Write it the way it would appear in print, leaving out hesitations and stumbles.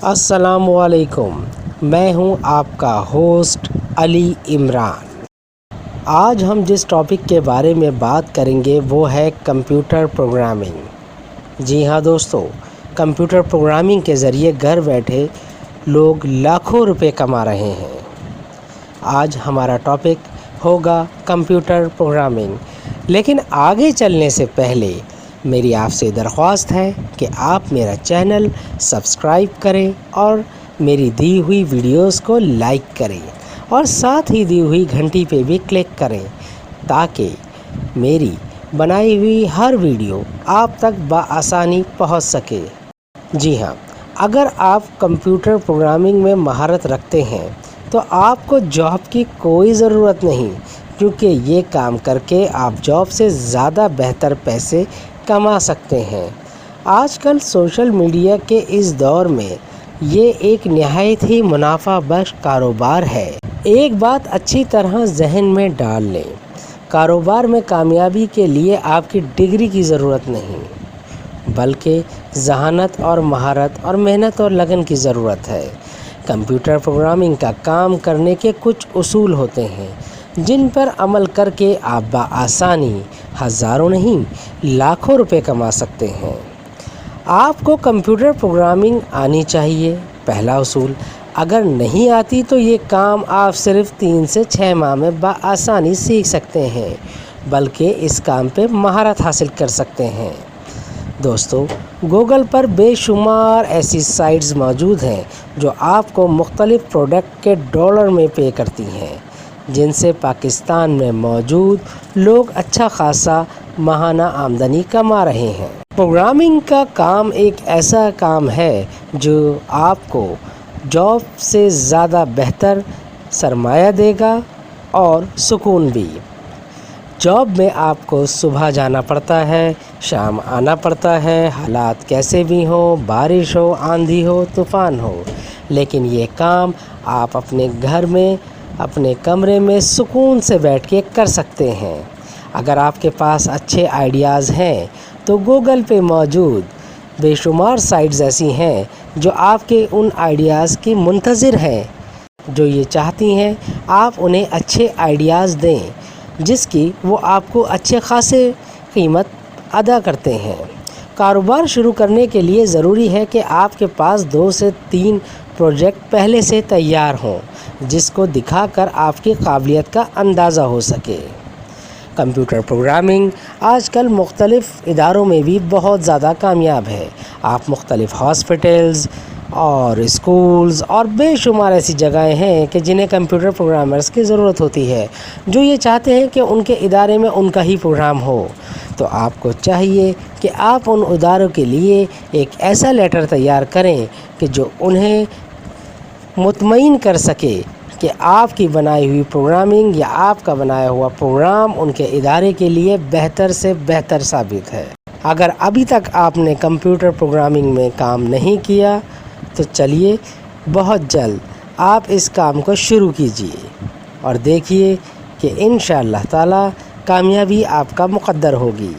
السلام علیکم، میں ہوں آپ کا ہوسٹ علی عمران۔ آج ہم جس ٹاپک کے بارے میں بات کریں گے وہ ہے کمپیوٹر پروگرامنگ۔ جی ہاں دوستو، کمپیوٹر پروگرامنگ کے ذریعے گھر بیٹھے لوگ لاکھوں روپے کما رہے ہیں۔ آج ہمارا ٹاپک ہوگا کمپیوٹر پروگرامنگ، لیکن آگے چلنے سے پہلے میری آپ سے درخواست ہے کہ آپ میرا چینل سبسکرائب کریں اور میری دی ہوئی ویڈیوز کو لائک کریں اور ساتھ ہی دی ہوئی گھنٹی پہ بھی کلک کریں تاکہ میری بنائی ہوئی ہر ویڈیو آپ تک بآسانی پہنچ سکے۔ جی ہاں، اگر آپ کمپیوٹر پروگرامنگ میں مہارت رکھتے ہیں تو آپ کو جاب کی کوئی ضرورت نہیں، کیونکہ یہ کام کر کے آپ جاب سے زیادہ بہتر پیسے کما سکتے ہیں۔ آج کل سوشل میڈیا کے اس دور میں یہ ایک نہایت ہی منافع بخش کاروبار ہے۔ ایک بات اچھی طرح ذہن میں ڈال لیں، کاروبار میں کامیابی کے لیے آپ کی ڈگری کی ضرورت نہیں، بلکہ ذہانت اور مہارت اور محنت اور لگن کی ضرورت ہے۔ کمپیوٹر پروگرامنگ کا کام کرنے کے کچھ اصول ہوتے ہیں جن پر عمل کر کے آپ بآسانی ہزاروں نہیں لاکھوں روپے کما سکتے ہیں۔ آپ کو کمپیوٹر پروگرامنگ آنی چاہیے۔ پہلا اصول، اگر نہیں آتی تو یہ کام آپ صرف 3 سے 6 ماہ میں بآسانی سیکھ سکتے ہیں، بلکہ اس کام پہ مہارت حاصل کر سکتے ہیں۔ دوستو، گوگل پر بے شمار ایسی سائٹس موجود ہیں جو آپ کو مختلف پروڈکٹ کے ڈالر میں پے کرتی ہیں، جن سے پاکستان میں موجود لوگ اچھا خاصا ماہانہ آمدنی کما رہے ہیں۔ پروگرامنگ کا کام ایک ایسا کام ہے جو آپ کو جاب سے زیادہ بہتر سرمایہ دے گا اور سکون بھی۔ جاب میں آپ کو صبح جانا پڑتا ہے، شام آنا پڑتا ہے، حالات کیسے بھی ہوں، بارش ہو، آندھی ہو، طوفان ہو، لیکن یہ کام آپ اپنے گھر میں اپنے کمرے میں سکون سے بیٹھ کے کر سکتے ہیں۔ اگر آپ کے پاس اچھے آئیڈیاز ہیں تو گوگل پہ موجود بے شمار سائٹس ایسی ہیں جو آپ کے ان آئیڈیاز کی منتظر ہیں، جو یہ چاہتی ہیں آپ انہیں اچھے آئیڈیاز دیں جس کی وہ آپ کو اچھے خاصے قیمت ادا کرتے ہیں۔ کاروبار شروع کرنے کے لیے ضروری ہے کہ آپ کے پاس 2 سے 3 پروجیکٹ پہلے سے تیار ہوں جس کو دکھا کر آپ کی قابلیت کا اندازہ ہو سکے۔ کمپیوٹر پروگرامنگ آج کل مختلف اداروں میں بھی بہت زیادہ کامیاب ہے۔ آپ مختلف ہاسپٹلز اور اسکولز اور بے شمار ایسی جگہیں ہیں کہ جنہیں کمپیوٹر پروگرامرز کی ضرورت ہوتی ہے، جو یہ چاہتے ہیں کہ ان کے ادارے میں ان کا ہی پروگرام ہو۔ تو آپ کو چاہیے کہ آپ ان اداروں کے لیے ایک ایسا لیٹر تیار کریں کہ جو انہیں مطمئن کر سکے کہ آپ کی بنائی ہوئی پروگرامنگ یا آپ کا بنایا ہوا پروگرام ان کے ادارے کے لیے بہتر سے بہتر ثابت ہے۔ اگر ابھی تک آپ نے کمپیوٹر پروگرامنگ میں کام نہیں کیا تو چلیے بہت جلد آپ اس کام کو شروع کیجیے اور دیکھیے کہ انشاءاللہ تعالی کامیابی آپ کا مقدر ہوگی۔